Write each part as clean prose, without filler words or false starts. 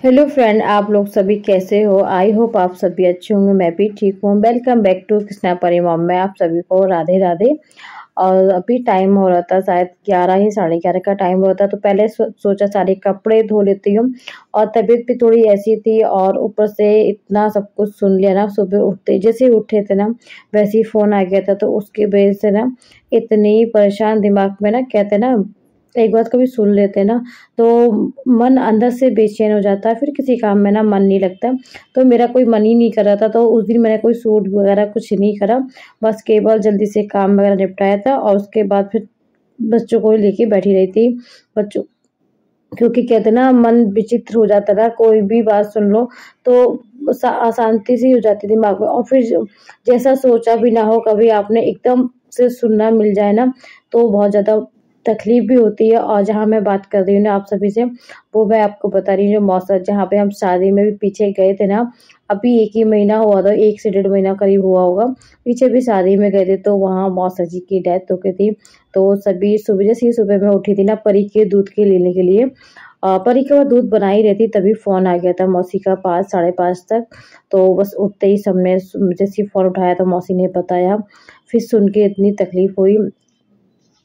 Hello friend, आप लोग सभी कैसे हो। आई होप आप सभी अच्छे होंगे। मैं भी ठीक हूँ। वेलकम बैक टू कृष्णा परी मॉम में आप सभी को राधे राधे। और अभी टाइम हो रहा था, शायद 11 ही 11:30 का टाइम हो रहा था। तो पहले सोचा सारे कपड़े धो लेती हूँ। और तबीयत भी थोड़ी ऐसी थी और ऊपर से इतना सब कुछ सुन लिया ना। सुबह उठते जैसे ही उठे थे ना, वैसे ही फोन आ गया था। तो उसकी वजह से ना इतनी परेशान दिमाग में ना, कहते ना एक बात कभी सुन लेते ना तो मन अंदर से बेचैन हो जाता है। फिर किसी काम में ना मन नहीं लगता। तो मेरा कोई मन ही नहीं कर रहा था। तो उस दिन मैंने कोई सूट वगैरह कुछ नहीं करा। बस केवल जल्दी से काम वगैरह निपटाया था और उसके बाद फिर बच्चों को लेके बैठी रही थी। बच्चों क्योंकि कहते हैं ना, मन विचित्र हो जाता था। कोई भी बात सुन लो तो अशांति सी हो जाती दिमाग में। और फिर जैसा सोचा भी ना हो, कभी आपने एकदम से सुनना मिल जाए ना, तो बहुत ज्यादा तकलीफ भी होती है। और जहाँ मैं बात कर रही हूँ ना आप सभी से, वो मैं आपको बता रही हूँ। जो मौसम जहाँ पे हम शादी में भी पीछे गए थे ना, अभी 1 ही महीना हुआ था, 1 से 1.5 महीना करीब हुआ होगा। पीछे भी शादी में गए थे तो वहाँ मौसा जी की डेथ हो गई थी। तो सभी सुबह जैसे ही सुबह में उठी थी ना, परी के दूध के लेने के लिए, परी का दूध बना ही रहती, तभी फोन आ गया था मौसी का 5 साढ़े 5 तक। तो बस उठते ही सबने जैसे फोन उठाया तो मौसी ने बताया। फिर सुन के इतनी तकलीफ हुई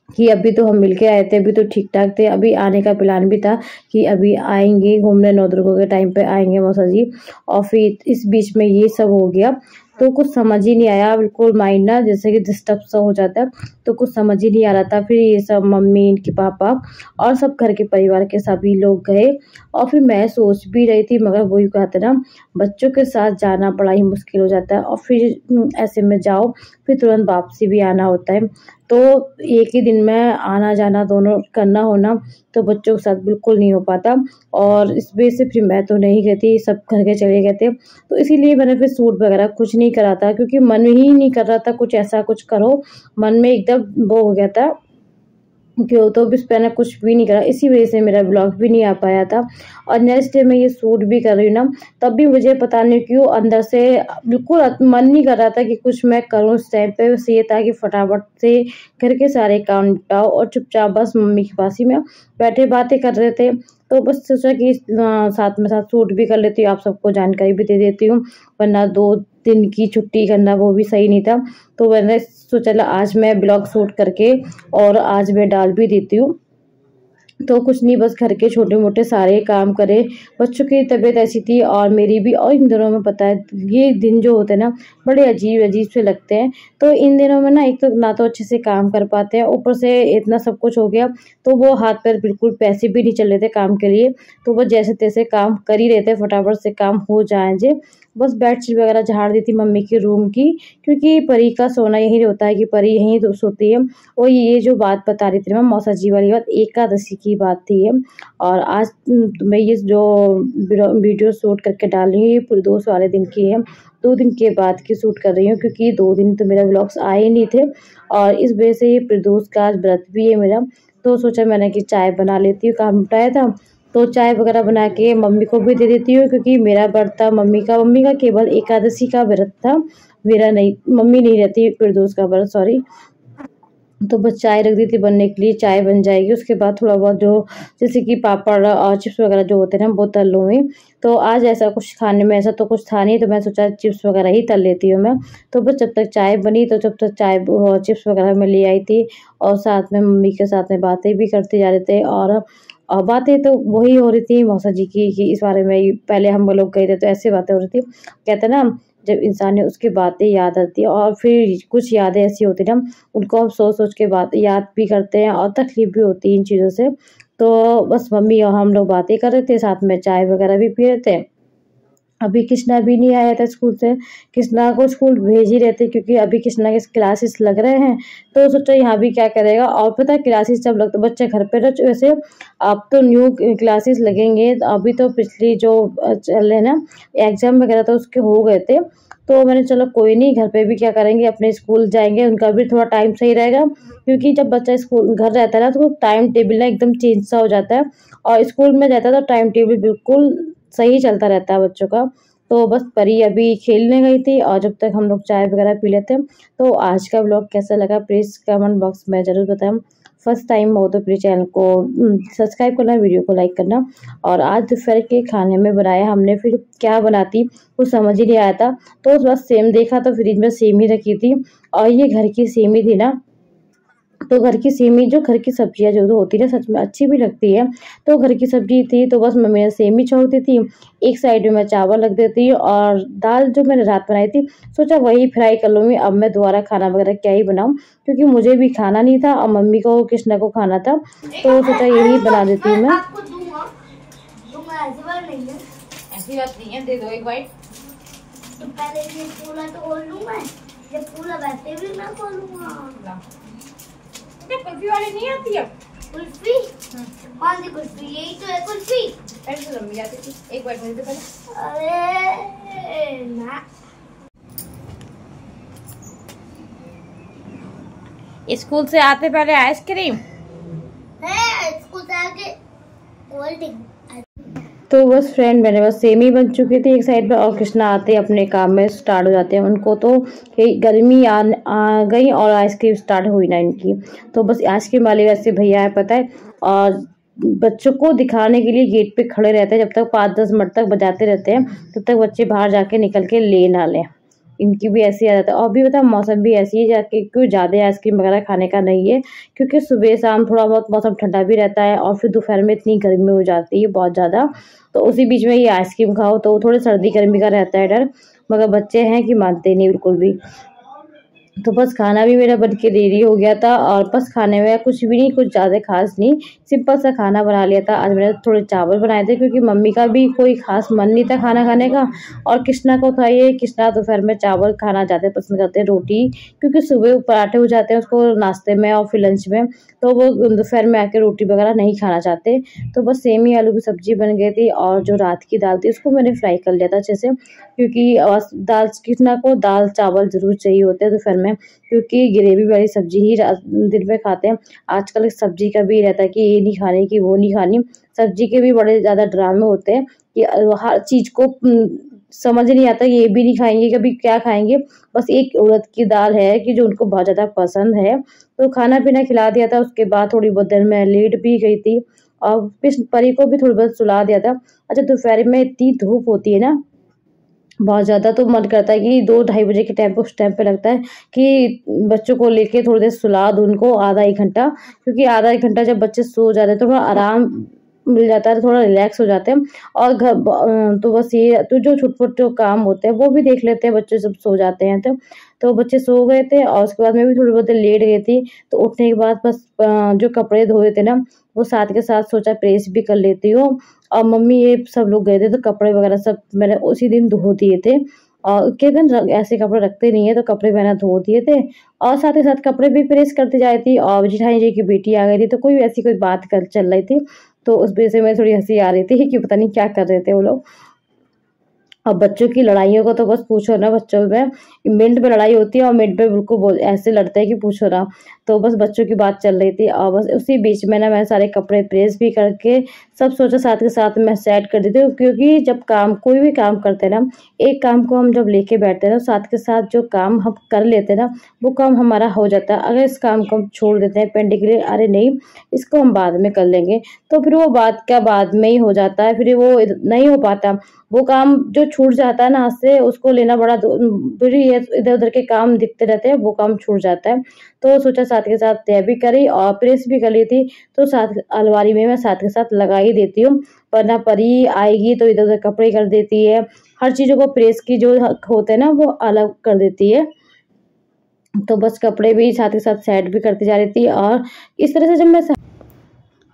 कि अभी तो हम मिलके आए थे, अभी तो ठीक ठाक थे। अभी आने का प्लान भी था कि अभी आएंगे घूमने, नवदुर्गा के टाइम पे आएंगे मौसा जी। और फिर इस बीच में ये सब हो गया। तो कुछ समझ ही नहीं आया, बिल्कुल माइंड ना जैसे कि डिस्टर्ब सा हो जाता है। तो कुछ समझ ही नहीं आ रहा था। फिर ये सब मम्मी, इनके पापा और सब घर के परिवार के सभी लोग गए। और फिर मैं सोच भी रही थी, मगर वही कहते ना, बच्चों के साथ जाना बड़ा ही मुश्किल हो जाता है। और फिर ऐसे में जाओ, फिर तुरंत वापसी भी आना होता है। तो एक ही दिन में आना जाना दोनों करना होना, तो बच्चों के साथ बिल्कुल नहीं हो पाता। और इस वजह से फिर मैं तो नहीं गई थी, सब घर के चले गए थे। तो इसीलिए मैंने फिर सूट वगैरह कुछ नहीं करा था, क्योंकि मन ही नहीं कर रहा था कुछ ऐसा कुछ करो। मन में एकदम वो हो गया था क्यों, तो भी मैंने कुछ भी नहीं करा। इसी वजह से मेरा ब्लॉग भी नहीं आ पाया था। और नेक्स्ट डे मैं ये सूट भी कर रही हूँ ना, तब भी मुझे पता नहीं क्यों अंदर से बिल्कुल मन नहीं कर रहा था कि कुछ मैं करूँ उस टाइम पे। बस ये था कि फटाफट से घर के सारे काम निपटाओ और चुपचाप बस मम्मी के पास ही में बैठे बातें कर रहे थे। तो बस सोचा कि साथ में साथ सूट भी कर लेती हूँ, आप सबको जानकारी भी दे देती हूँ। वरना 2 दिन की छुट्टी करना वो भी सही नहीं था। तो मैंने सोचा ला आज मैं ब्लॉग शूट करके और आज मैं डाल भी देती हूँ। तो कुछ नहीं, बस घर के छोटे मोटे सारे काम करे। बच्चों की तबीयत ऐसी थी और मेरी भी। और इन दिनों में पता है, ये दिन जो होते हैं ना, बड़े अजीब अजीब से लगते हैं। तो इन दिनों में ना, एक तो ना तो अच्छे से काम कर पाते हैं, ऊपर से इतना सब कुछ हो गया। तो वो हाथ पैर बिल्कुल, पैसे भी नहीं चल रहे थे काम के लिए। तो बस जैसे तैसे काम कर ही रहे थे, फटाफट से काम हो जाए जे। बस बेडशीट वगैरह झाड़ दी थी मम्मी के रूम की, क्योंकि परी का सोना यही होता है कि परी यहीं तो सोती है। और ये जो बात बता रही थी मैं, मौसा जी वाली बात, एकादशी की बात थी ये। और आज मैं ये जो वीडियो शूट करके डाल रही हूँ, ये प्रदोष वाले दिन की है। 2 दिन के बाद की शूट कर रही हूँ, क्योंकि 2 दिन तो मेरा व्लॉग्स आए ही नहीं थे। और इस वजह से ये प्रदोष का आज व्रत भी है मेरा। तो सोचा मैंने कि चाय बना लेती हूँ, काम निपटाया था। तो चाय वगैरह बना के मम्मी को भी दे देती हूँ, क्योंकि मेरा व्रत था, मम्मी का केवल एकादशी का व्रत था। मेरा नहीं, मम्मी नहीं रहती प्रदोष का व्रत, सॉरी। तो बस चाय रख दी थी बनने के लिए, चाय बन जाएगी। उसके बाद थोड़ा बहुत जो जैसे कि पापड़ और चिप्स वगैरह जो होते हैं ना, वो तल लूँगी। तो आज ऐसा कुछ खाने में ऐसा तो कुछ था नहीं, तो मैं सोचा चिप्स वगैरह ही तल लेती हूँ मैं। तो बस जब तक चाय बनी, तो जब तक चाय चिप्स वगैरह मैं ले आई थी। और साथ में मम्मी के साथ में बातें भी करते जा रहे थे। और बातें तो वही हो रही थी मौसा जी की, कि इस बारे में पहले हम लोग गए थे तो ऐसी बातें हो रही थी। कहते हैं ना, जब इंसान ने उसकी बातें याद आती है, और फिर कुछ यादें ऐसी होती है ना, उनको हम सोच सोच के बात याद भी करते हैं और तकलीफ भी होती है इन चीज़ों से। तो बस मम्मी और हम लोग बातें कर रहे थे, साथ में चाय वगैरह भी पी रहे थे। अभी कृष्णा भी नहीं आया था स्कूल से। कृष्णा को स्कूल भेज ही रहते, क्योंकि अभी कृष्णा के क्लासेस लग रहे हैं। तो सोचा यहाँ भी क्या करेगा। और पता है, क्लासेस जब लगते बच्चे घर पे रह, वैसे अब तो न्यू क्लासेस लगेंगे। अभी तो पिछली जो चल रहे ना एग्जाम वगैरह, तो उसके हो गए थे। तो मैंने चलो कोई नहीं, घर पे भी क्या करेंगे, अपने स्कूल जाएंगे, उनका भी थोड़ा टाइम सही रहेगा। क्योंकि जब बच्चा स्कूल घर रहता है ना, तो टाइम टेबल ना एकदम चेंज सा हो जाता है। और स्कूल में जाता है तो टाइम टेबल बिल्कुल सही चलता रहता है बच्चों का। तो बस परी अभी खेलने गई थी, और जब तक हम लोग चाय वगैरह पी लेते हैं। तो आज का ब्लॉग कैसा लगा प्लीज़ कमेंट बॉक्स में ज़रूर बताएं। फर्स्ट टाइम हो तो प्लीज़ चैनल को सब्सक्राइब करना, वीडियो को लाइक करना। और आज दोपहर के खाने में बनाया हमने, फिर क्या बनाती कुछ समझ ही नहीं आया था, तो बस सेम देखा तो फ्रिज में सेम ही रखी थी, और ये घर की सेम ही थी ना, तो घर की सेमी जो घर की सब्जियां जो होती है ना सच में अच्छी भी लगती है। तो घर की सब्जी थी तो बस मम्मी ने सेमी छोड़ दी थी, एक साइड में मैं चावल रख देती, और दाल जो मैंने रात बनाई थी सोचा वही फ्राई कर लूँगी। अब मैं दोबारा खाना वगैरह क्या ही बनाऊँ, क्योंकि मुझे भी खाना नहीं था और मम्मी को कृष्णा को खाना था, तो सोचा यही बना देती हूँ मैं। ऐसी बात नहीं है, दे दो एक बाइट। तो पहले ये पूरा तो खोल लूँ मैं, जब पूरा वैसे भी मैं खोलूँगा। कुल्फी वाली नहीं आती है? कुल्फी? कौन सी कुल्फी? यही तो है कुल्फी। ऐसे तो लंबी आती थी, एक बाइट मुझे दे पहले। अरे ना, स्कूल से आते पहले आइसक्रीम है स्कूल से आके कोल्ड ड्रिंक। तो बस फ्रेंड मैंने बस सेमी बन चुकी थी एक साइड पे, और कृष्णा आते अपने काम में स्टार्ट हो जाते हैं। उनको तो गर्मी आ गई और आइसक्रीम स्टार्ट हुई ना इनकी, तो बस आइसक्रीम वाले वैसे भैया है पता है, और बच्चों को दिखाने के लिए गेट पे खड़े रहते हैं, जब तक 5-10 मिनट तक बजाते रहते हैं तब तक बच्चे बाहर जाके निकल के ले ना लें। इनकी भी ऐसी आदत है, और भी पता मौसम भी ऐसी है जाके क्यों ज़्यादा आइसक्रीम वगैरह खाने का नहीं है, क्योंकि सुबह शाम थोड़ा बहुत मौसम ठंडा भी रहता है, और फिर दोपहर में इतनी गर्मी हो जाती है बहुत ज़्यादा, तो उसी बीच में ये आइसक्रीम खाओ तो थोड़े सर्दी गर्मी का रहता है डर, मगर बच्चे हैं कि मानते नहीं बिल्कुल भी। तो बस खाना भी मेरा बन के रेडी हो गया था, और बस खाने में कुछ भी नहीं, कुछ ज़्यादा खास नहीं, सिंपल सा खाना बना लिया था। आज मैंने थोड़े चावल बनाए थे क्योंकि मम्मी का भी कोई खास मन नहीं था खाना खाने का, और कृष्णा को था ये, कृष्णा दोपहर में चावल खाना ज़्यादा पसंद करते हैं रोटी, क्योंकि सुबह पराठे हो जाते हैं उसको नाश्ते में और फिर लंच में, तो वो दोपहर में आके रोटी वगैरह नहीं खाना चाहते। तो बस सेम ही आलू की सब्जी बन गई थी, और जो रात की दाल थी उसको मैंने फ्राई कर लिया था अच्छे से, क्योंकि दाल कृष्णा को दाल चावल ज़रूर चाहिए होते हैं दोपहर में, क्योंकि ग्रेवी वाली सब्जी ही दिन में खाते हैं। आजकल सब्जी का भी रहता है कि ये नहीं खाने की वो नहीं खानी, सब्जी के भी बड़े ज़्यादा ड्रामे होते हैं कि हर चीज़ को समझ नहीं आता, ये भी नहीं खाएंगे कभी क्या खाएंगे। बस एक उड़द की दाल है कि जो उनको बहुत ज़्यादा पसंद है, तो खाना पीना खिला दिया था। उसके बाद थोड़ी बहुत देर में लेट भी गई थी, और फिर परी को भी थोड़ी बहुत सुला दिया था। अच्छा दोपहर में इतनी धूप होती है ना बहुत ज़्यादा, तो मन करता है कि 2-2:30 बजे के टाइम पे उस टाइम पे लगता है कि बच्चों को लेके थोड़ी देर सुला दूँ उनको आधा 1 घंटा, क्योंकि आधा 1 घंटा जब बच्चे सो जाते हैं तो थोड़ा आराम मिल जाता है, थोड़ा रिलैक्स हो जाते हैं। और तो बस ये तो जो छोटे-छोटे जो काम होते हैं वो भी देख लेते हैं, बच्चे जब सो जाते हैं तो बच्चे सो गए थे, और उसके बाद मैं भी थोड़ी बहुत देर लेट गई थी। तो उठने के बाद बस जो कपड़े धोए थे ना वो साथ के साथ सोचा प्रेस भी कर लेती हूँ, और मम्मी ये सब लोग गए थे तो कपड़े वगैरह सब मैंने उसी दिन धो दिए थे, और के दिन ऐसे कपड़े रखते नहीं है तो कपड़े मैंने धो दिए थे, और साथ ही साथ कपड़े भी प्रेस करती जा रही थी। और जिठानी जी की बेटी आ गई थी तो कोई बात कर चल रही थी, तो उस वजह से मैं थोड़ी हंसी आ रही थी कि पता नहीं क्या कर रहे थे वो लोग। अब बच्चों की लड़ाइयों का तो बस पूछो ना, बच्चों में मिनट में लड़ाई होती है और मिनट में बिल्कुल ऐसे लड़ते हैं कि पूछो ना। तो बस बच्चों की बात चल रही थी, और बस उसी बीच में ना मैं सारे कपड़े प्रेस भी करके सब सोचा साथ के साथ मैं सेट कर देती हूँ, क्योंकि जब कोई भी काम करते हैं ना, एक काम को हम जब लेके बैठते हैं ना साथ के साथ जो काम हम कर लेते हैं ना वो काम हमारा हो जाता है। अगर इस काम को हम छोड़ देते हैं पेंडिंग के लिए, अरे नहीं इसको हम बाद में कर लेंगे, तो फिर वो बात का बाद में ही हो जाता है, फिर वो नहीं हो पाता। वो काम जो छूट जाता है ना हाथ से उसको लेना बड़ा फिर ये इधर उधर के काम दिखते रहते हैं, वो काम छूट जाता है। तो सोचा साथ के साथ तय भी करी और प्रेस भी कर ली थी, तो साथ अलमारी में मैं साथ के साथ लगा ही देती हूँ, वरना परी आएगी तो इधर उधर कपड़े कर देती है, हर चीज़ों को प्रेस की जो होते हैं ना वो अलग कर देती है। तो बस कपड़े भी साथ के साथ सेट भी करती जा रही थी, और इस तरह से जब मैं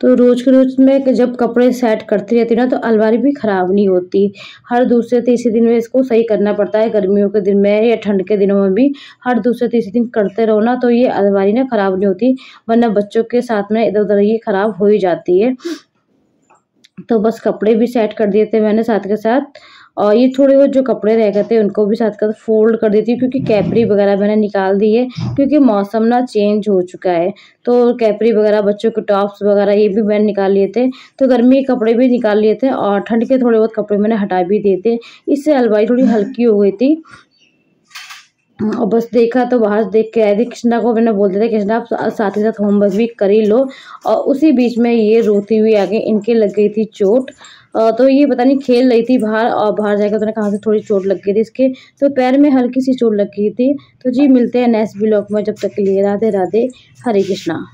तो रोज़ के रोज़ में जब कपड़े सेट करती रहती ना तो अलमारी भी ख़राब नहीं होती। हर दूसरे तीसरे दिन में इसको सही करना पड़ता है, गर्मियों के दिन में या ठंड के दिनों में भी हर दूसरे तीसरे दिन करते रहो ना तो ये अलमारी ना ख़राब नहीं होती, वरना बच्चों के साथ में इधर-उधर ये ख़राब हो ही जाती है। तो बस कपड़े भी सेट कर दिए थे मैंने साथ के साथ, और ये थोड़े बहुत जो कपड़े रह गए थे उनको भी साथ के साथ फोल्ड कर देती हूँ, क्योंकि कैपरी वगैरह मैंने निकाल दी है, क्योंकि मौसम ना चेंज हो चुका है। तो कैपरी वगैरह बच्चों के टॉप्स वगैरह ये भी मैंने निकाल लिए थे, तो गर्मी के कपड़े भी निकाल लिए थे और ठंड के थोड़े बहुत कपड़े मैंने हटा भी दिए थे। इससे अलमारी थोड़ी हल्की हो गई थी। और बस देखा तो बाहर देख के आई थी। कृष्णा को मैंने बोल दिया था कृष्णा आप साथ ही साथ होमवर्क भी कर ही लो, और उसी बीच में ये रोती हुई आ गई। इनके लग गई थी चोट, तो ये पता नहीं खेल रही थी बाहर, और बाहर जाकर तो कहाँ से थोड़ी चोट लग गई थी इसके, तो पैर में हल्की सी चोट लग गई थी। तो जी मिलते हैं नेक्स्ट ब्लॉग में, जब तक के लिए राधे राधे, हरे कृष्णा।